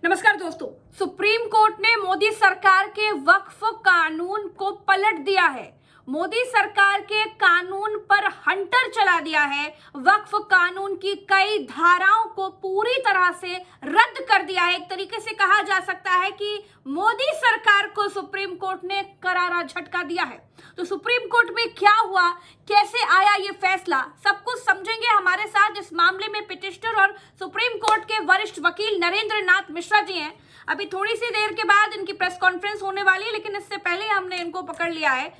नमस्कार दोस्तों। Supreme court ने मोदी सरकार के वक्फ कानून को पलट दिया है। मोदी सरकार के कानून पर हंटर चला दिया है। वक्फ कानून की कई धाराओं को पूरी तरह से रद्द कर दिया है। एक तरीके से कहा जा सकता है कि मोदी सरकार को सुप्रीम कोर्ट ने करारा झटका दिया है। तो सुप्रीम कोर्ट में क्या हुआ, कैसे आया ये फैसला, सब कुछ समझेंगे। हमारे साथ इस मामले में पिटिशनर और सुप्रीम कोर्ट के वरिष्ठ वकील नरेंद्र नाथ मिश्रा जी हैं। अभी थोड़ी सी देर के बाद इनकी प्रेस कॉन्फ्रेंस होने वाली है, लेकिन इससे पहले हमने इनको पकड़ लिया है।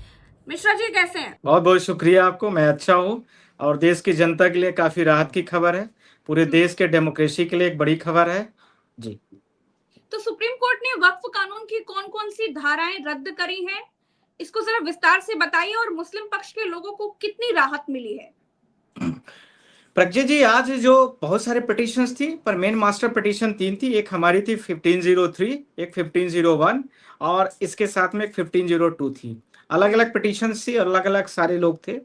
मिश्रा जी कैसे हैं? बहुत बहुत शुक्रिया आपको। मैं अच्छा हूँ और देश की जनता के लिए काफी राहत की खबर है। पूरे देश के डेमोक्रेसी के लिए एक बड़ी खबर है जी। तो सुप्रीम कोर्ट ने वक्फ कानून की कौन कौन सी धाराएं रद्द करी हैं, इसको जरा विस्तार से बताइए और मुस्लिम पक्ष के लोगों को कितनी राहत मिली है। प्रज्ञा जी, आज जो बहुत सारे पिटिशंस थी पर मेन मास्टर पिटिशन 3 थी। एक हमारी थी 1503, एक 1501 और इसके साथ में एक 1502 थी। अलग अलग पिटिशंस थी, अलग अलग सारे लोग थे।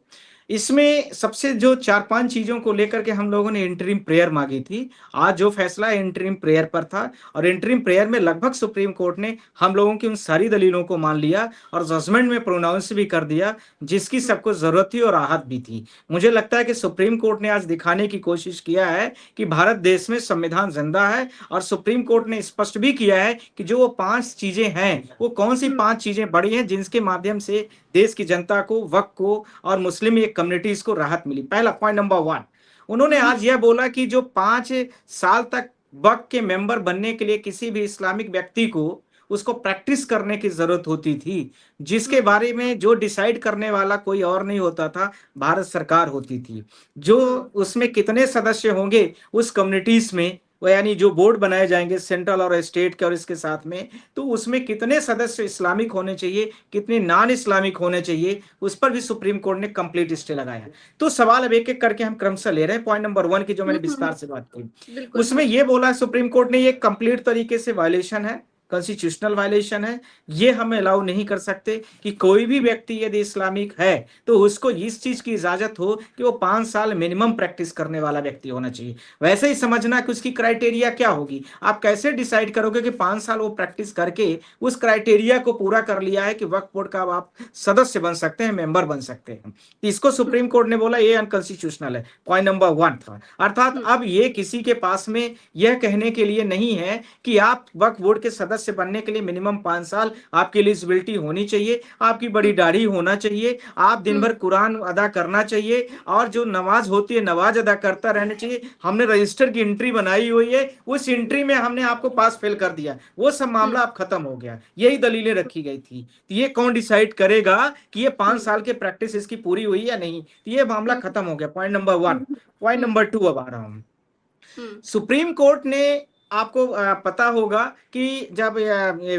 इसमें सबसे जो 4-5 चीजों को लेकर के हम लोगों ने इंटरिम प्रेयर मांगी थी। आज जो फैसला इंटरिम प्रेयर पर था और इंटरिम प्रेयर में लगभग सुप्रीम कोर्ट ने हम लोगों की उन सारी दलीलों को मान लिया और जजमेंट में प्रोनाउंस भी कर दिया, जिसकी सबको जरूरत थी और राहत भी थी। मुझे लगता है कि सुप्रीम कोर्ट ने आज दिखाने की कोशिश किया है कि भारत देश में संविधान जिंदा है और सुप्रीम कोर्ट ने स्पष्ट भी किया है कि जो वो 5 चीजें हैं वो कौन सी 5 चीजें बड़ी हैं जिनके माध्यम से देश की जनता को, वक्फ को और मुस्लिम कम्युनिटीज को राहत मिली। पहला पॉइंट नंबर 1, उन्होंने आज यह बोला कि जो 5 साल तक वक्फ के मेंबर बनने के लिए किसी भी इस्लामिक व्यक्ति को उसको प्रैक्टिस करने की जरूरत होती थी, जिसके बारे में जो डिसाइड करने वाला कोई और नहीं होता था, भारत सरकार होती थी। जो उसमें कितने सदस्य होंगे उस कम्युनिटीज में, वो यानी जो बोर्ड बनाए जाएंगे सेंट्रल और स्टेट के और इसके साथ में, तो उसमें कितने सदस्य इस्लामिक होने चाहिए, कितने नॉन इस्लामिक होने चाहिए, उस पर भी सुप्रीम कोर्ट ने कंप्लीट स्टे लगाया। तो सवाल अब एक एक करके हम क्रमशः ले रहे हैं। पॉइंट नंबर 1 की जो मैंने विस्तार से बात की, उसमें यह बोला सुप्रीम कोर्ट ने ये कंप्लीट तरीके से वायलेशन है, कॉन्स्टिट्यूशनल वायलेशन है। ये हम अलाउ नहीं कर सकते कि कोई भी व्यक्ति यदि इस्लामिक है तो उसको इस चीज की इजाजत हो कि वो 5 साल मिनिमम प्रैक्टिस करने वाला व्यक्ति होना चाहिए। वैसे ही समझना कि उसकी क्राइटेरिया क्या होगी। आप कैसे डिसाइड करोगे कि 5 साल वो प्रैक्टिस करके उस क्राइटेरिया को पूरा कर लिया है कि वक्फ बोर्ड का आप सदस्य बन सकते हैं, मेंबर बन सकते हैं। इसको सुप्रीम कोर्ट ने बोला ये अनकॉन्स्टिट्यूशनल है। पॉइंट नंबर 1 था। अर्थात अब ये किसी के पास में यह कहने के लिए नहीं है कि आप वक्फ बोर्ड के सदस्य से बनने के लिए मिनिमम 5 साल आपकी एलिजिबिलिटी होनी चाहिए, आपकी बड़ी दाढ़ी होना चाहिए, आप दिन भर कुरान अदा करना चाहिए और जो नमाज होती है नमाज अदा करता रहना चाहिए। हमने रजिस्टर की एंट्री बनाई हुई है, उस एंट्री में हमने आपको पास फेल कर दिया, वो सब मामला अब खत्म हो गया। यही दलीलें रखी गई थी। तो ये कौन डिसाइड करेगा कि ये 5 साल के प्रैक्टिस इसकी पूरी हुई या नहीं, तो ये मामला खत्म हो गया। Point number 1। पॉइंट नंबर 2 अब आ रहा हूं। सुप्रीम कोर्ट ने, आपको पता होगा कि जब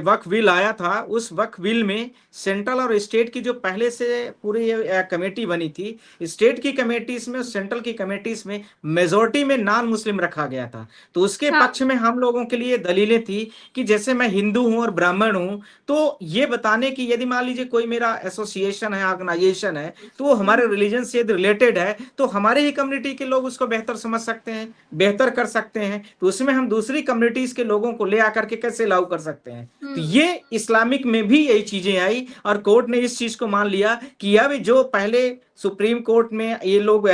वक्फ बिल आया था, उस वक्फ बिल में सेंट्रल और स्टेट की जो पहले से पूरी कमेटी बनी थी, स्टेट की कमेटीज में और सेंट्रल की कमेटीज में मेजोरिटी में नॉन मुस्लिम रखा गया था। तो उसके पक्ष में हम लोगों के लिए दलीलें थी कि जैसे मैं हिंदू हूं और ब्राह्मण हूं, तो ये बताने की यदि मान लीजिए कोई मेरा एसोसिएशन है, ऑर्गेनाइजेशन है, तो वो हमारे रिलीजन से रिलेटेड है, तो हमारे ही कम्युनिटी के लोग उसको बेहतर समझ सकते हैं, बेहतर कर सकते हैं। तो उसमें हम दूसरी कम्युनिटीज के लोगों को ले आकर के कैसे लागू कर सकते हैं। तो ये इस्लामिक में भी यही चीजें आई और कोर्ट ने इस चीज को मान लिया कि अब जो पहले सुप्रीम कोर्ट में ये लोग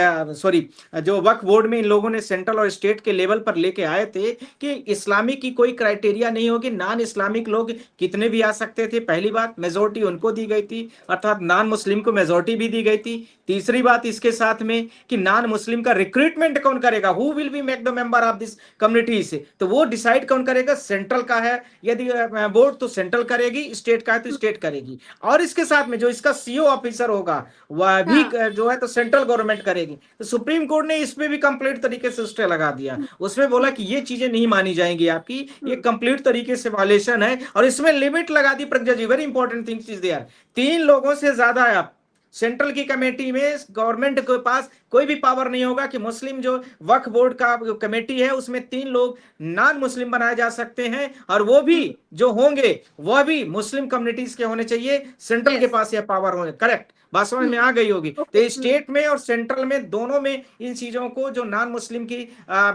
जो वक्फ बोर्ड में इन लोगों ने सेंट्रल और स्टेट के लेवल पर लेके आए थे कि इस्लामिक की कोई क्राइटेरिया नहीं होगी, नॉन इस्लामिक लोग कितने भी आ सकते थे। पहली बात, मेजोरिटी उनको दी गई थी, अर्थात नॉन मुस्लिम को मेजोरिटी भी दी गई थी। तीसरी बात इसके साथ में कि नॉन मुस्लिम का रिक्रूटमेंट कौन करेगा, who will be make the member of this community से, तो वो डिसाइड कौन करेगा, सेंट्रल का है यदि बोर्ड तो सेंट्रल करेगी, स्टेट का है तो स्टेट करेगी। और इसके साथ में जो इसका सीओ ऑफिसर होगा वह भी जो है तो सेंट्रल गवर्नमेंट करेगी। तो सुप्रीम कोर्ट ने इस पे भी कंप्लीट तरीके से स्टे लगा दिया। उसमें बोला कि ये चीजें नहीं मानी जाएंगी आपकी, ये कंप्लीट तरीके से वायलेशन है। और इसमें लिमिट लगा दी Pragya ji, very important things is there. 3 लोगों से ज्यादा आप सेंट्रल की कमेटी में गवर्नमेंट के पास कोई भी पावर नहीं होगा कि मुस्लिम जो वक्फ बोर्ड का कमेटी है उसमें 3 लोग नॉन मुस्लिम बनाए जा सकते हैं, और वो भी जो होंगे वह भी मुस्लिम कम्युनिटीज के होने चाहिए। सेंट्रल के यस। पास यह पावर होने, करेक्ट बात समझ में आ गई होगी। ओके। तो स्टेट में और सेंट्रल में दोनों में इन चीजों को जो नॉन मुस्लिम की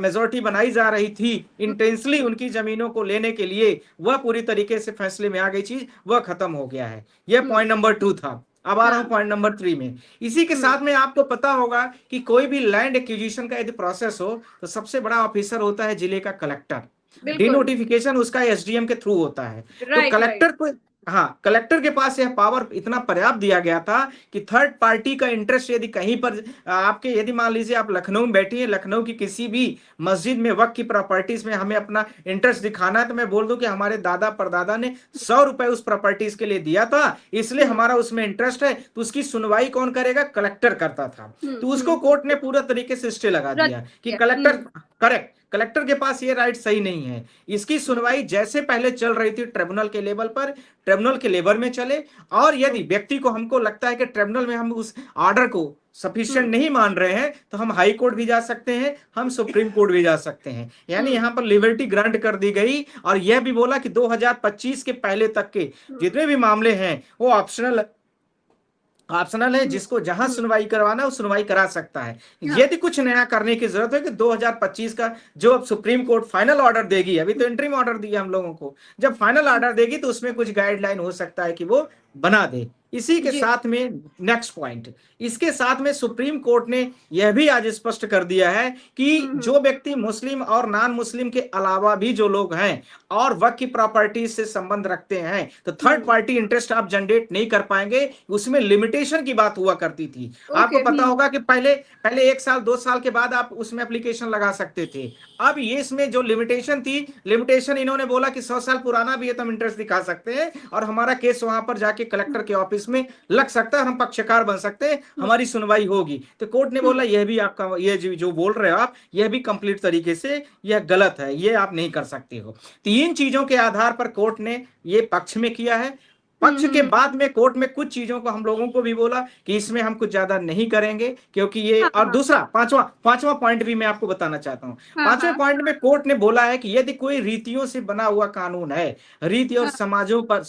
मेजोरिटी बनाई जा रही थी इंटेंसली उनकी जमीनों को लेने के लिए, वह पूरी तरीके से फैसले में आ गई चीज, वह खत्म हो गया है। यह पॉइंट नंबर 2 था। अब आ रहा हूं पॉइंट नंबर 3 में। इसी के साथ में आपको पता होगा कि कोई भी लैंड एक्विजिशन का यदि प्रोसेस हो तो सबसे बड़ा ऑफिसर होता है जिले का कलेक्टर। डिनोटिफिकेशन उसका एसडीएम के थ्रू होता है। तो कलेक्टर को, हाँ, कलेक्टर के पास यह पावर इतना पर्याप्त दिया गया था कि थर्ड पार्टी का इंटरेस्ट यदि कहीं पर आपके, यदि मान लीजिए आप लखनऊ में बैठी हैं, लखनऊ की किसी भी मस्जिद में वक्फ की प्रॉपर्टीज में हमें अपना इंटरेस्ट दिखाना है, तो मैं बोल दूं कि हमारे दादा परदादा ने 100 रुपए उस प्रॉपर्टीज के लिए दिया था, इसलिए हमारा उसमें इंटरेस्ट है, तो उसकी सुनवाई कौन करेगा? कलेक्टर करता था। तो उसको कोर्ट ने पूरा तरीके से स्टे लगा दिया कि कलेक्टर, करेक्ट, कलेक्टर के पास ये राइट सही नहीं है। इसकी सुनवाई जैसे पहले चल रही थी ट्रिब्यूनल के लेवल पर, ट्रिब्यूनल के लेवल में चले, और यदि व्यक्ति को हमको लगता है कि ट्रिब्यूनल में हम उस ऑर्डर को सफिशिएंट नहीं मान रहे हैं तो हम हाई कोर्ट भी जा सकते हैं, हम सुप्रीम कोर्ट भी जा सकते हैं। यानी यहाँ पर लिबर्टी ग्रांट कर दी गई, और यह भी बोला कि 2025 के पहले तक के जितने भी मामले हैं वो ऑप्शनल है, जिसको जहां सुनवाई करवाना है वो सुनवाई करा सकता है। यदि कुछ नया करने की जरूरत है कि 2025 का जो अब सुप्रीम कोर्ट फाइनल ऑर्डर देगी, अभी तो इंटरिम ऑर्डर दिया हम लोगों को, जब फाइनल ऑर्डर देगी तो उसमें कुछ गाइडलाइन हो सकता है कि वो बना दे। इसी के साथ में नेक्स्ट पॉइंट, इसके साथ में सुप्रीम कोर्ट ने यह भी आज स्पष्ट कर दिया है कि जो व्यक्ति मुस्लिम और नॉन मुस्लिम के अलावा भी जो लोग हैं और वक्फ की प्रॉपर्टी से संबंध रखते हैं, तो थर्ड पार्टी इंटरेस्ट आप जनरेट नहीं कर पाएंगे। उसमें लिमिटेशन की बात हुआ करती थी। आपको पता होगा कि पहले 1 साल 2 साल के बाद आप उसमें एप्लीकेशन लगा सकते थे। अब ये इसमें जो लिमिटेशन थी, लिमिटेशन इन्होंने बोला कि 100 साल पुराना भी है तो हम इंटरेस्ट दिखा सकते हैं, और हमारा केस वहां पर जाके कलेक्टर के ऑफिस में लग सकता है, हम पक्षकार बन सकते हैं, हमारी सुनवाई होगी। तो कोर्ट ने बोला यह भी आपका, ये जो बोल रहे हो आप, यह भी कंप्लीट तरीके से यह गलत है, ये आप नहीं कर सकते हो। 3 चीजों के आधार पर कोर्ट ने ये पक्ष में किया है। पक्ष के बाद में कोर्ट में कुछ चीजों को हम लोगों को भी बोला कि इसमें हम कुछ ज्यादा नहीं करेंगे, क्योंकि ये, और दूसरा पांचवा पॉइंट भी मैं आपको बताना चाहता हूँ। 5वें पॉइंट में कोर्ट ने बोला है कि यदि कोई रीतियों से बना हुआ कानून है, रीति और समाजों पर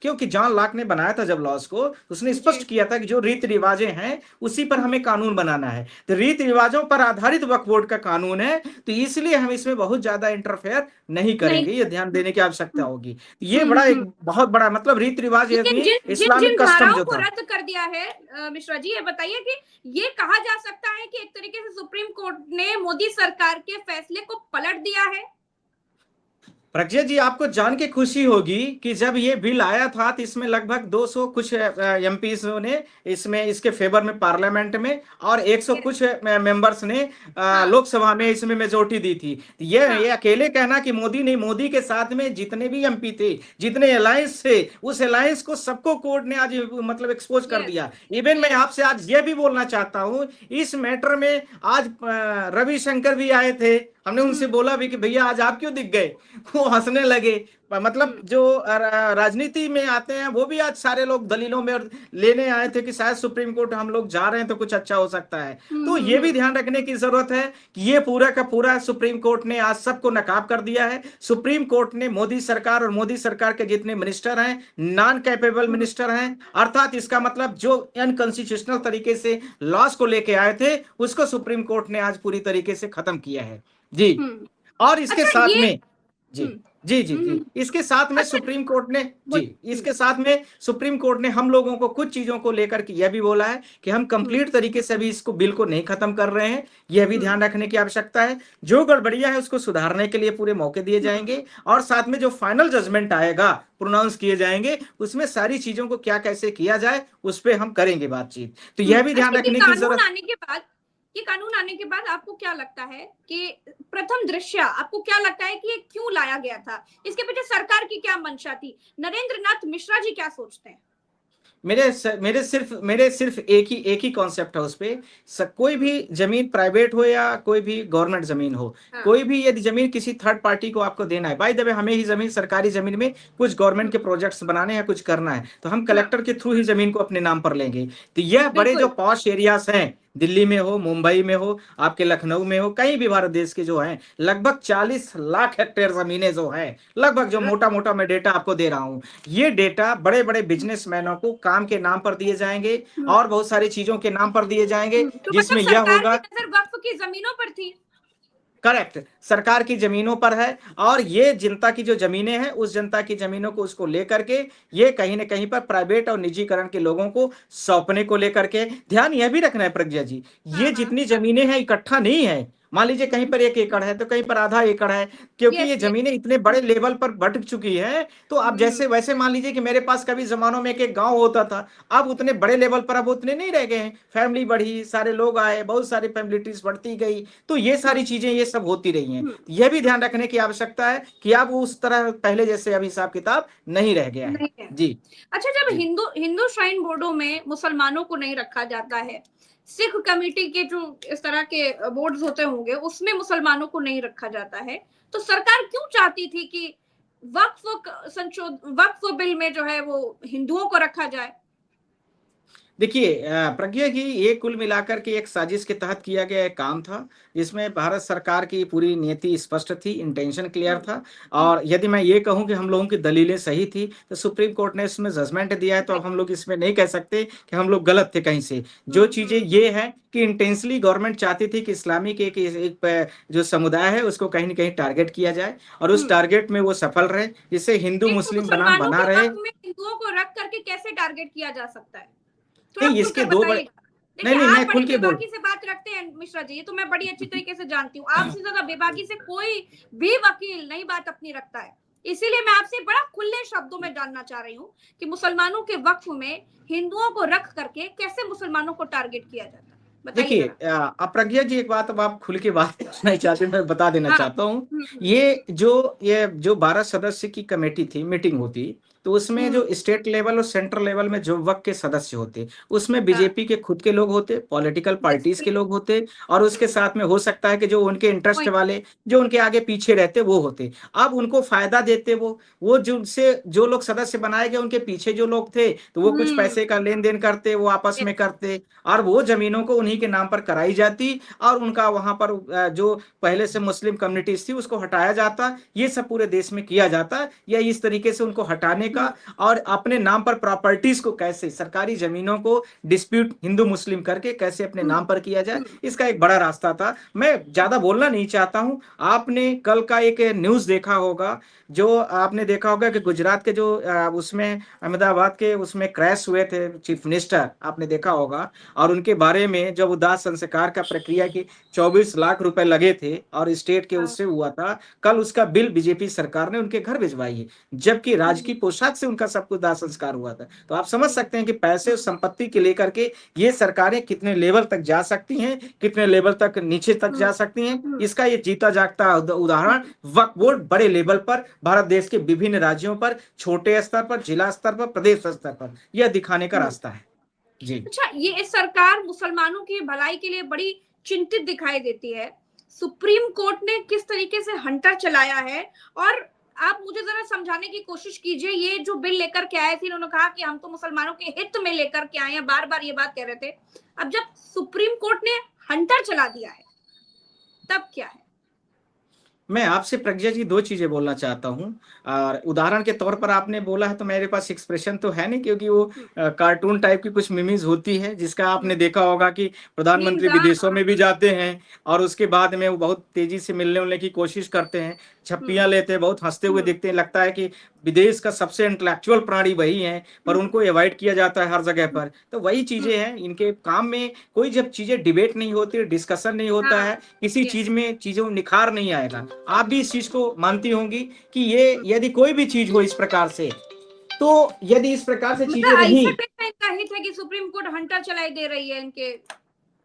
क्योंकि जॉन लॉक ने बनाया था जब लॉस को, उसने स्पष्ट किया था कि जो रीति रिवाजें हैं उसी पर हमें कानून बनाना है। तो रीति रिवाजों पर आधारित वक्फ बोर्ड का कानून है, तो इसलिए हम इसमें बहुत ज्यादा इंटरफेयर नहीं करेंगे, ये ध्यान देने की आवश्यकता होगी। ये बड़ा, एक बहुत बड़ा, मतलब रीति रिवाज इस्लामिक कस्टम जो को था, रद्द कर दिया है। मिश्रा जी, ये बताइए कि ये कहा जा सकता है कि एक तरीके से सुप्रीम कोर्ट ने मोदी सरकार के फैसले को पलट दिया है? प्रज्ञा जी, आपको जान के खुशी होगी कि जब ये बिल आया था तो इसमें लगभग 200 कुछ एमपीज ने इसमें, इसके फेवर में पार्लियामेंट में, और 100 कुछ मेंबर्स ने लोकसभा में इसमें मेजोरिटी दी थी। ये अकेले कहना कि मोदी नहीं, मोदी के साथ में जितने भी एमपी थे, जितने अलायंस थे, उस अलायंस को सबको कोर्ट ने आज मतलब एक्सपोज कर दिया। इवन मैं आपसे आज ये भी बोलना चाहता हूँ, इस मैटर में आज रविशंकर भी आए थे, हमने उनसे बोला भी कि भैया आज आप क्यों दिख गए, वो हंसने लगे। मतलब जो राजनीति में आते हैं वो भी आज सारे लोग दलीलों में लेने आए थे कि शायद सुप्रीम कोर्ट हम लोग जा रहे हैं तो कुछ अच्छा हो सकता है। तो ये भी ध्यान रखने की जरूरत है कि ये पूरा का पूरा सुप्रीम कोर्ट ने आज सबको नकाब कर दिया है। सुप्रीम कोर्ट ने मोदी सरकार और मोदी सरकार के जितने मिनिस्टर हैं नॉन कैपेबल मिनिस्टर हैं, अर्थात इसका मतलब जो अनकॉन्स्टिट्यूशनल तरीके से लॉस को लेके आए थे उसको सुप्रीम कोर्ट ने आज पूरी तरीके से खत्म किया है जी। और इसके साथ में जी जी जी जी इसके साथ में सुप्रीम कोर्ट ने इसके साथ में सुप्रीम कोर्ट ने हम लोगों को कुछ चीजों को लेकर के यह भी बोला है कि हम कंप्लीट तरीके से अभी इसको बिल को नहीं खत्म कर रहे हैं, यह भी ध्यान रखने की आवश्यकता है। जो गड़बड़ियां है उसको सुधारने के लिए पूरे मौके दिए जाएंगे, और साथ में जो फाइनल जजमेंट आएगा, प्रोनाउंस किए जाएंगे, उसमें सारी चीजों को क्या कैसे किया जाए उस पर हम करेंगे बातचीत। तो यह भी ध्यान रखने की जरूरत। ये कानून आने के बाद आपको क्या लगता है कि प्रथम दृष्टया आपको क्या लगता है कि ये क्यों लाया गया था? इसके पीछे सरकार की क्या मंशा थी? नरेंद्र नाथ मिश्रा जी क्या सोचते हैं? मेरे सिर्फ एक ही कॉन्सेप्ट है उस पे। कोई भी जमीन प्राइवेट हो या कोई भी गवर्नमेंट जमीन हो, हाँ। कोई भी यदि जमीन किसी थर्ड पार्टी को आपको देना है, बाय द वे हमें ही जमीन, सरकारी जमीन में कुछ गवर्नमेंट के प्रोजेक्ट्स बनाने हैं, कुछ करना है, तो हम कलेक्टर के थ्रू ही जमीन को अपने नाम पर लेंगे। तो यह बड़े जो बिल्कुल। पॉश एरियाज हैं, दिल्ली में हो, मुंबई में हो, आपके लखनऊ में हो, कहीं भी भारत देश के जो हैं, लगभग 40 लाख हेक्टेयर जमीनें जो हैं, लगभग, जो मोटा मोटा मैं डेटा आपको दे रहा हूं, ये डेटा बड़े बड़े बिजनेसमैनों को काम के नाम पर दिए जाएंगे और बहुत सारी चीजों के नाम पर दिए जाएंगे, तो जिसमें मतलब यह सरकार होगा। की नजर वक्फ की जमीनों पर थी। करेक्ट, सरकार की जमीनों पर है, और ये जनता की जो जमीनें हैं, उस जनता की जमीनों को उसको लेकर के ये कहीं ना कहीं पर प्राइवेट और निजीकरण के लोगों को सौंपने को लेकर के। ध्यान यह भी रखना है प्रज्ञा जी, ये हाँ, जितनी जमीनें हैं इकट्ठा नहीं है। मान लीजिए कहीं पर 1 एकड़ है तो कहीं पर आधा एकड़ है, क्योंकि यस ये यस। जमीनें इतने बड़े लेवल पर बट चुकी हैं। तो अब जैसे वैसे मान लीजिए कि मेरे पास कभी जमानों में एक गांव होता था, अब उतने बड़े लेवल पर अब उतने नहीं रह गए हैं। फैमिली बढ़ी, सारे लोग आए, बहुत सारी फैमिलिटीज बढ़ती गई, तो ये सारी चीजें ये सब होती रही हैं। यह भी ध्यान रखने की आवश्यकता है कि अब उस तरह पहले जैसे अभी हिसाब किताब नहीं रह गया है। नहीं है। जी अच्छा, जब जी हिंदू श्राइन बोर्डों में मुसलमानों को नहीं रखा जाता है, सिख कमेटी के जो इस तरह के बोर्ड्स होते होंगे उसमें मुसलमानों को नहीं रखा जाता है, तो सरकार क्यों चाहती थी कि वक्फ बिल में जो है वो हिंदुओं को रखा जाए? देखिए प्रज्ञा जी, ये कुल मिलाकर के एक साजिश के तहत किया गया एक काम था, जिसमें भारत सरकार की पूरी नीति स्पष्ट थी, इंटेंशन क्लियर था। और यदि मैं ये कहूं कि हम लोगों की दलीलें सही थी, तो सुप्रीम कोर्ट ने इसमें जजमेंट दिया है, तो अब हम लोग इसमें नहीं कह सकते कि हम लोग गलत थे कहीं से। जो चीजें ये है कि इंटेंशनली गवर्नमेंट चाहती थी कि इस्लामिक एक जो समुदाय है उसको कहीं ना कहीं टारगेट किया जाए, और उस टारगेट में वो सफल रहे, जिससे हिंदू एक तो मुस्लिम बनाम मुसलमानों बना के रहे। वक्फ में हिंदुओं को रख करके कैसे टारगेट किया जा सकता है? थोड़ा नहीं, खुलकर इसके दो बड़े, बताइएगा। नहीं देखिए, नहीं, आप मैं बड़ी खुल के बोल, बेबाकी से बात रखते हैं मिश्रा जी, ये तो मैं बड़ी अच्छी तरीके से जानती हूँ। आपसे ज्यादा बेबाकी से कोई भी वकील नहीं बात अपनी रखता है। इसीलिए मैं आपसे बड़ा खुले शब्दों में जानना चाह रही हूँ कि मुसलमानों के वक्फ में हिंदुओं को रख करके कैसे मुसलमानों को टारगेट किया जाता है, बताइए देखिए जरा। अब प्रज्ञा जी, एक बात अब आप खुल के बात नहीं चाहते, मैं बता देना हाँ। चाहता हूँ। ये जो 12 सदस्य की कमेटी थी, मीटिंग होती, तो उसमें जो स्टेट लेवल और सेंट्रल लेवल में जो वक्त के सदस्य होते, उसमें बीजेपी के खुद के लोग होते, पॉलिटिकल पार्टीज के लोग होते, और उसके साथ में हो सकता है कि जो उनके इंटरेस्ट वाले, जो उनके आगे पीछे रहते, वो होते। अब उनको फायदा देते वो जो लोग सदस्य बनाए गए, उनके पीछे जो लोग थे, तो वो कुछ पैसे का लेन देन करते, वो आपस में करते, और वो जमीनों को उन्हीं के नाम पर कराई जाती, और उनका वहां पर जो पहले से मुस्लिम कम्युनिटीज थी उसको हटाया जाता। ये सब पूरे देश में किया जाता, या इस तरीके से उनको हटाने का और अपने नाम पर प्रॉपर्टीज को कैसे, सरकारी जमीनों को डिस्प्यूट हिंदू मुस्लिम करके कैसे अपने नाम पर किया जाए, इसका एक बड़ा रास्ता था। मैं ज्यादा बोलना नहीं चाहता हूं। आपने कल का एक न्यूज देखा होगा, जो आपने देखा होगा कि गुजरात के जो उसमें अहमदाबाद के उसमें क्रैश हुए थे चीफ मिनिस्टर, आपने देखा होगा, और उनके बारे में जब उदास संस्कार का प्रक्रिया की 24 लाख रुपए लगे थे और स्टेट के उससे हुआ था, कल उसका बिल बीजेपी सरकार ने उनके घर भिजवाई है, जबकि राजकीय पोशाक से उनका सब कुछ दाह संस्कार हुआ था। तो आप समझ सकते हैं कि पैसे और संपत्ति के लेकर के ये सरकारें कितने लेवल तक जा सकती हैं, कितने लेवल तक नीचे तक जा सकती हैं। इसका ये जीता जागता उदाहरण वक्फ बोर्ड बड़े लेवल पर भारत देश के विभिन्न राज्यों पर, छोटे स्तर पर, जिला स्तर पर, प्रदेश स्तर पर यह दिखाने का रास्ता है। जी अच्छा, ये सरकार मुसलमानों की भलाई के लिए बड़ी चिंतित दिखाई देती है। सुप्रीम कोर्ट ने किस तरीके से हंटर चलाया है, और आप मुझे जरा समझाने की कोशिश कीजिए। ये जो बिल लेकर के आए थे, इन्होंने कहा कि हम तो मुसलमानों के हित में लेकर के आए हैं, बार बार ये बात कह रहे थे। अब जब सुप्रीम कोर्ट ने हंटर चला दिया है, तब क्या है? मैं आपसे प्रज्ञा जी दो चीजें बोलना चाहता हूँ। और उदाहरण के तौर पर आपने बोला है, तो मेरे पास एक्सप्रेशन तो है नहीं, क्योंकि वो कार्टून टाइप की कुछ मिमीज होती है, जिसका आपने देखा होगा कि प्रधानमंत्री विदेशों में भी जाते हैं और उसके बाद में वो बहुत तेजी से मिलने उलने की कोशिश करते हैं, छप्पियां लेते हैं, बहुत हंसते हुए दिखते हैं, लगता है कि विदेश का सबसे इंटेलेक्चुअल प्राणी वही है, पर उनको अवॉइड किया जाता है हर जगह पर। तो वही चीजें हैं इनके काम में। कोई जब चीजें डिबेट नहीं होती, डिस्कशन नहीं होता है, किसी चीज में चीजों में निखार नहीं आएगा। आप भी इस चीज को मानती होंगी कि ये यदि कोई भी चीज हो इस प्रकार से, तो यदि इस प्रकार से चीजें मतलब नहीं, इनका हित है कि सुप्रीम कोर्ट हंटर चलाई दे रही है इनके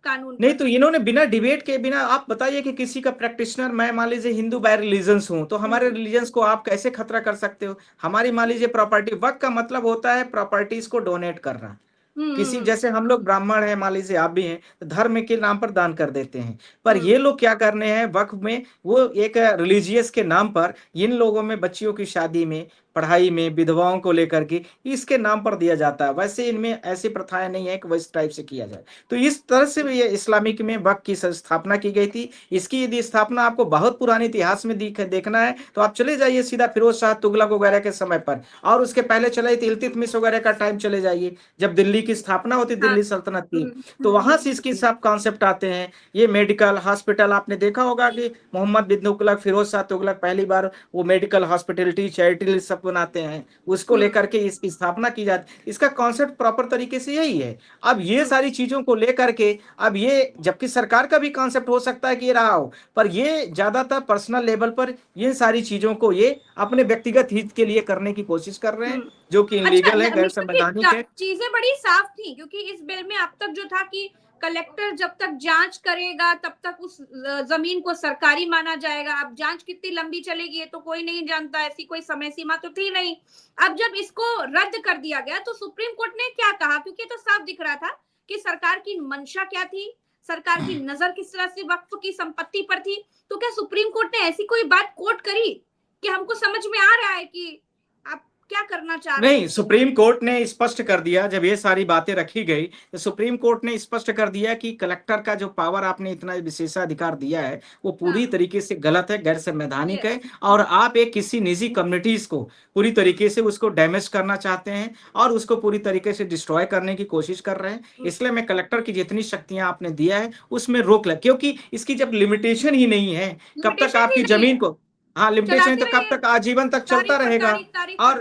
कानून नहीं पर। तो इन्होंने बिना डिबेट के, बिना, आप बताइए कि किसी का प्रैक्टिशनर, मैं मान लीजिए हिंदू बाय रिलीजन्स हूं, तो हमारे रिलीजन्स को आप कैसे खतरा कर सकते हो? हमारी मान लीजिए प्रॉपर्टी, वक्त का मतलब होता है प्रॉपर्टीज को डोनेट करना। किसी, हम्म। जैसे हम लोग ब्राह्मण हैं, मान लीजिए आप भी हैं, तो धर्म के नाम पर दान कर देते हैं। पर हम्म। ये लोग क्या करने हैं वक्फ में, वो एक रिलीजियस के नाम पर इन लोगों में बच्चियों की शादी में, पढ़ाई में, विधवाओं को लेकर के इसके नाम पर दिया जाता है। वैसे इनमें ऐसी प्रथाएं नहीं है कि वो इस टाइप से किया जाए। तो इस तरह से ये इस्लामिक में वक्फ की स्थापना की गई थी। इसकी यदि स्थापना आपको बहुत पुराने इतिहास में देखना है तो आप चले जाइए सीधा फिरोज शाह तुगलक वगैरह के समय पर, और उसके पहले चले इल्तुतमिश वगैरह का टाइम चले जाइए, जब दिल्ली की स्थापना होती, हाँ। दिल्ली सल्तनत की। तो वहां से इसकी सब कॉन्सेप्ट आते हैं। ये मेडिकल हॉस्पिटल, आपने देखा होगा कि मोहम्मद बिन तुगलक, फिरोज शाह तुगलक पहली बार वो मेडिकल हॉस्पिटलिटी, चैरिटी सब बनाते हैं, उसको लेकर के इसकी स्थापना की जाती है। इसका कॉन्सेप्ट प्रॉपर तरीके से यही है। अब ये सारी चीजों को लेकर के, अब ये जबकि सरकार का भी कॉन्सेप्ट हो सकता है कि ये रहा हो, पर ये ज्यादातर पर्सनल लेवल पर ये सारी चीजों को ये अपने व्यक्तिगत हित के लिए करने की कोशिश कर रहे हैं, जो कि अच्छा, इनलीगल है, गैर मिश्रा जी, संवैधानिक है। चीजें बड़ी साफ थी, क्योंकि इस बिल में अब तक जो था कि कलेक्टर जब तक जांच करेगा तब तक उस जमीन को सरकारी माना जाएगा। अब जांच कितनी लंबी चलेगी ये तो कोई नहीं जानता, ऐसी कोई समय सीमा तो थी नहीं। अब जब इसको रद्द कर दिया गया तो सुप्रीम कोर्ट ने क्या कहा, क्योंकि तो साफ दिख रहा था कि सरकार की मंशा क्या थी, सरकार की नजर किस तरह से वक्फ की संपत्ति पर थी। तो क्या सुप्रीम कोर्ट ने ऐसी कोई बात कोट करी कि हमको समझ में आ रहा है कि आप क्या करना चाह रहे हैं? नहीं, सुप्रीम कोर्ट ने स्पष्ट कर दिया, जब ये सारी बातें रखी गई तो सुप्रीम कोर्ट ने स्पष्ट कर दिया कि कलेक्टर का जो पावर आपने इतना विशेषाधिकार दिया है वो पूरी तरीके से गलत है, गैर संवैधानिक है, और आप एक किसी निजी कम्युनिटीज को पूरी तरीके से उसको डैमेज करना चाहते हैं और उसको पूरी तरीके से डिस्ट्रॉय करने की कोशिश कर रहे हैं। इसलिए मैं कलेक्टर की जितनी शक्तियां आपने दिया है उसमें रोक लग, क्योंकि इसकी जब लिमिटेशन ही नहीं है, कब तक आपकी जमीन को, हाँ लिमिटेशन है, तो कब तक आजीवन तक चलता रहेगा। और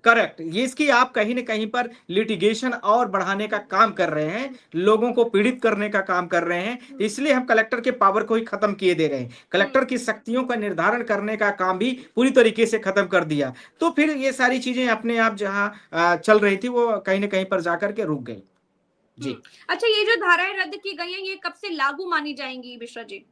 करेक्ट, ये इसकी आप कहीं ना कहीं पर लिटिगेशन और बढ़ाने का काम कर रहे हैं, लोगों को पीड़ित करने का काम कर रहे हैं। इसलिए हम कलेक्टर के पावर को ही खत्म किए दे रहे हैं, कलेक्टर की शक्तियों का निर्धारण करने का काम भी पूरी तरीके से खत्म कर दिया। तो फिर ये सारी चीजें अपने आप जहां चल रही थी वो कहीं ना कहीं पर जाकर के रुक गई। जी, अच्छा, ये जो धाराएं रद्द की गई हैं ये कब से लागू मानी जाएंगी मिश्रा जी?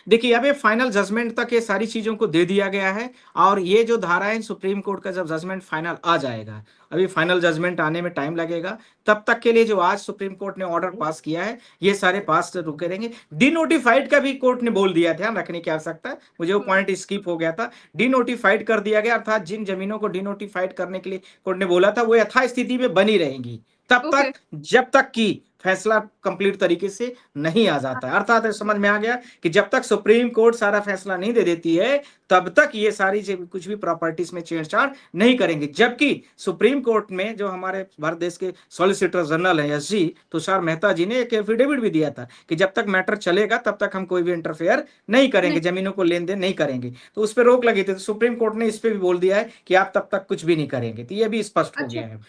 देखिए अब ये फाइनल जजमेंट तक ये सारी चीजों को दे दिया गया है, और ये जो धाराएं सुप्रीम कोर्ट का जब जजमेंट फाइनल आ जाएगा, अभी फाइनल जजमेंट आने में टाइम लगेगा, तब तक के लिए जो आज सुप्रीम कोर्ट ने ऑर्डर पास किया है ये सारे पास रुके रहेंगे। डिनोटिफाइड का भी कोर्ट ने बोल दिया, ध्यान रखने की आवश्यकता है, मुझे वो पॉइंट स्किप हो गया था। डिनोटिफाइड कर दिया गया, अर्थात जिन जमीनों को डिनोटिफाइड करने के लिए कोर्ट ने बोला था वो यथास्थिति में बनी रहेंगी तब तक, जब तक कि फैसला कंप्लीट तरीके से नहीं आ जाता है। अर्थात समझ में आ गया कि जब तक सुप्रीम कोर्ट सारा फैसला नहीं दे देती है तब तक ये सारी कुछ भी प्रॉपर्टीज में छेड़छाड़ नहीं करेंगे। जबकि सुप्रीम कोर्ट में जो हमारे भारत देश के सॉलिसिटर जनरल है एसजी तुषार मेहता जी ने एक एफिडेविट भी दिया था कि जब तक मैटर चलेगा तब तक हम कोई भी इंटरफेयर नहीं करेंगे, जमीनों को लेन देन नहीं करेंगे। तो उस पर रोक लगी थी, तो सुप्रीम कोर्ट ने इस पे भी बोल दिया है कि आप तब तक कुछ भी नहीं करेंगे, तो ये भी स्पष्ट हो गया है।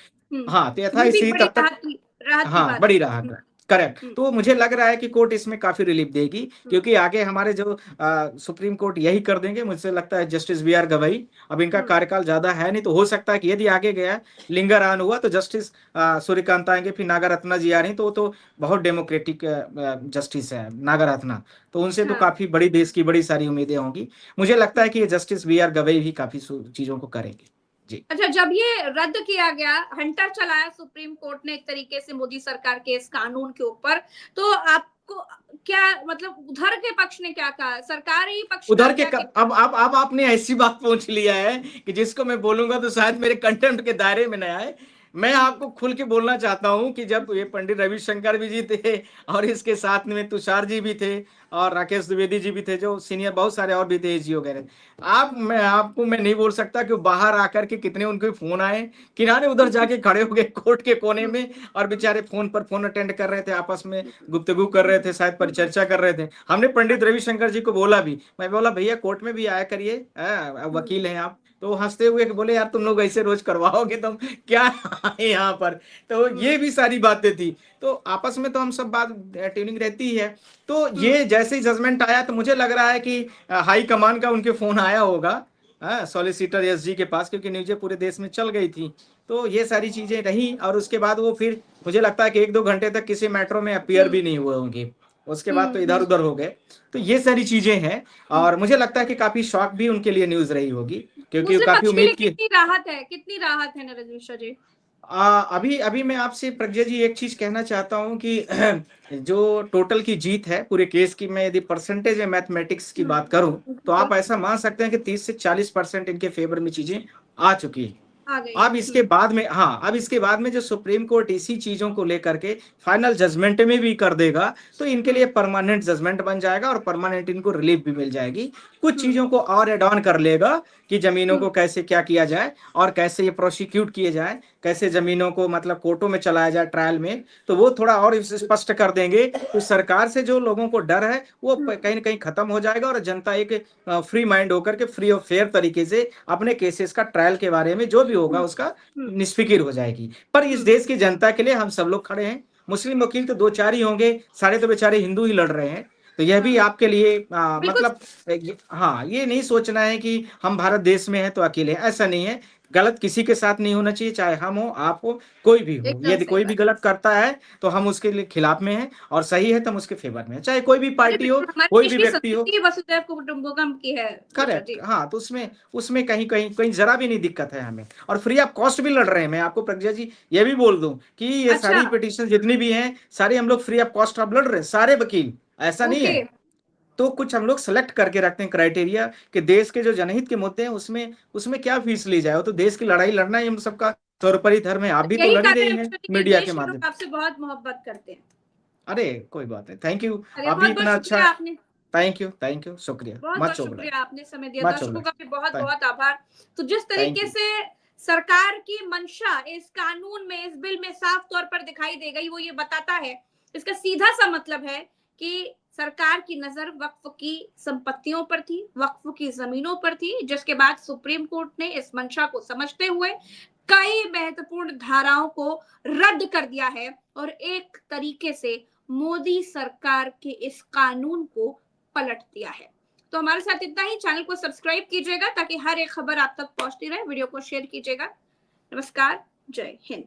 हाँ, तो यथास्थिति तब तक, हाँ बड़ी राहत है, करेक्ट। तो मुझे लग रहा है कि कोर्ट इसमें काफी रिलीफ देगी, क्योंकि आगे हमारे जो सुप्रीम कोर्ट यही कर देंगे, मुझे लगता है जस्टिस बी आर गवई, अब इनका कार्यकाल ज्यादा है नहीं, तो हो सकता है कि यदि आगे गया लिंगर ऑन हुआ तो जस्टिस सूर्यकांत आएंगे, फिर नागरत्ना जी आ रही, तो वो तो बहुत डेमोक्रेटिक जस्टिस है नागरत्ना, तो उनसे तो काफी बड़ी देश की बड़ी सारी उम्मीदें होंगी। मुझे लगता है कि ये जस्टिस बी आर गवई भी काफी चीजों को करेंगे। जी। अच्छा, जब ये रद्द किया गया, हंटर चलाया सुप्रीम कोर्ट ने एक तरीके से मोदी सरकार के इस कानून के ऊपर, तो आपको क्या मतलब उधर के पक्ष ने क्या कहा, सरकार ही पक्ष उधर के अब आपने ऐसी बात पूछ लिया है कि जिसको मैं बोलूंगा तो शायद मेरे कंटेंट के दायरे में न आए। मैं आपको खुल के बोलना चाहता हूं कि जब ये पंडित रविशंकर भी जी थे और इसके साथ में तुषार जी भी थे और राकेश द्विवेदी जी भी थे, जो सीनियर बहुत सारे और भी थे जी वगैरह, मैं नहीं बोल सकता कि बाहर आकर के कितने उनके फोन आए, किनारे उधर जाके खड़े हो गए कोर्ट के कोने में और बेचारे फोन पर फोन अटेंड कर रहे थे, आपस में गुफ्तगू कर रहे थे, शायद परिचर्चा कर रहे थे। हमने पंडित रविशंकर जी को बोला भी, मैं बोला भैया कोर्ट में भी आया करिए, वकील हैं आप, तो हंसते हुए बोले यार तुम लोग ऐसे रोज करवाओगे तुम क्या आए यहाँ पर। तो ये भी सारी बातें थी, तो आपस में तो हम सब बात ट्यूनिंग रहती है। तो ये जैसे ही जजमेंट आया तो मुझे लग रहा है कि हाई कमान का उनके फोन आया होगा सॉलिसिटर एसजी के पास, क्योंकि न्यूज़ें पूरे देश में चल गई थी। तो ये सारी चीजें रही और उसके बाद वो फिर मुझे लगता है कि 1-2 घंटे तक किसी मेट्रो में अपीयर भी नहीं हुए होंगे। उसके बाद तो इधर उधर हो गए। तो ये सारी चीजें हैं और मुझे लगता है कि काफी शॉक भी उनके लिए न्यूज रही होगी, क्योंकि मुस्लिम काफी पक्ष के लिए उम्मीद की। कितनी राहत है नरेंद्र मिश्रा जी? अभी अभी मैं आपसे प्रज्ञा जी एक चीज कहना चाहता हूँ कि जो टोटल की जीत है पूरे केस की, मैं यदि परसेंटेज या मैथमेटिक्स की बात करूं तो आप ऐसा मान सकते हैं कि 30 से 40% इनके फेवर में चीजें आ चुकी हैं। आ गई। अब इसके बाद में, हाँ, अब इसके बाद में जो सुप्रीम कोर्ट इसी चीजों को लेकर के फाइनल जजमेंट में भी कर देगा तो इनके लिए परमानेंट जजमेंट बन जाएगा और परमानेंट इनको रिलीफ भी मिल जाएगी। कुछ चीजों को और एड ऑन कर लेगा कि जमीनों को कैसे क्या किया जाए और कैसे ये प्रोसिक्यूट किए जाए, कैसे जमीनों को मतलब कोर्टों में चलाया जाए ट्रायल में, तो वो थोड़ा और स्पष्ट कर देंगे। तो सरकार से जो लोगों को डर है वो कहीं ना कहीं खत्म हो जाएगा और जनता एक फ्री माइंड होकर के फ्री और फेयर तरीके से अपने केसेस का ट्रायल के बारे में जो भी होगा उसका निष्फिक्र हो जाएगी। पर इस देश की जनता के लिए हम सब लोग खड़े हैं। मुस्लिम वकील तो 2-4 ही होंगे, सारे तो बेचारे हिंदू ही लड़ रहे हैं। तो यह भी आपके लिए मतलब हाँ, ये नहीं सोचना है कि हम भारत देश में हैं तो अकेले हैं, ऐसा नहीं है। गलत किसी के साथ नहीं होना चाहिए, चाहे हम हो, आप हो, कोई भी हो। एकदम यदि सही कोई बात। भी गलत करता है तो हम उसके लिए खिलाफ में हैं और सही है तो हम उसके फेवर में हैं, चाहे कोई भी पार्टी हो, हमारे कोई देश भी की व्यक्ति हो। संस्कृति वसुधैव कुटुंबकम की है मिश्रा करेक्ट, जी। हाँ, तो उसमें उसमें कहीं कहीं कहीं जरा भी नहीं दिक्कत है हमें। और फ्री ऑफ कॉस्ट भी लड़ रहे हैं। मैं आपको प्रज्ञा जी ये भी बोल दूं कि ये अच्छा। सारी पिटीशन जितनी भी हैं सारी हम लोग फ्री ऑफ कॉस्ट अब लड़ रहे हैं, सारे वकील, ऐसा नहीं ओके। है। तो कुछ हम लोग सेलेक्ट करके रखते हैं क्राइटेरिया कि देश के जो जनहित के मुद्दे हैं उसमें उसमें क्या फीस ली जाए। वो तो देश की लड़ाई लड़ना ही हम सबका सर्वोपरि धर्म है। आप भी तो यही लड़ ही कारण है रही हैं मिश्रा जी कि मीडिया के देश के माध्यम। लोग आपसे बहुत मोहब्बत करते हैं। अरे कोई बात नहीं, थैंक यू। चलिए, आप भी बहुत बहुत इतना अच्छा, शुक्रिया आपने। थैंक यू, शुक्रिया, बहुत मत बहुत चोबड़ा, शुक्रिया, आपने समय दिया। मत दर्शकों चोबड़ा। का भी बहुत थैंक बहुत आभार। तो जिस थैंक तरीके यू। से सरकार की मंशा इस कानून में, इस बिल में साफ तौर पर दिखाई दे गई, वो ये बताता है, इसका सीधा सा मतलब है कि सरकार की नजर वक्फ की संपत्तियों पर थी, वक्फ की जमीनों पर थी, जिसके बाद सुप्रीम कोर्ट ने इस मंशा को समझते हुए कई महत्वपूर्ण धाराओं को रद्द कर दिया है और एक तरीके से मोदी सरकार के इस कानून को पलट दिया है। तो हमारे साथ इतना ही। चैनल को सब्सक्राइब कीजिएगा ताकि हर एक खबर आप तक पहुंचती रहे। वीडियो को शेयर कीजिएगा। नमस्कार, जय हिंद।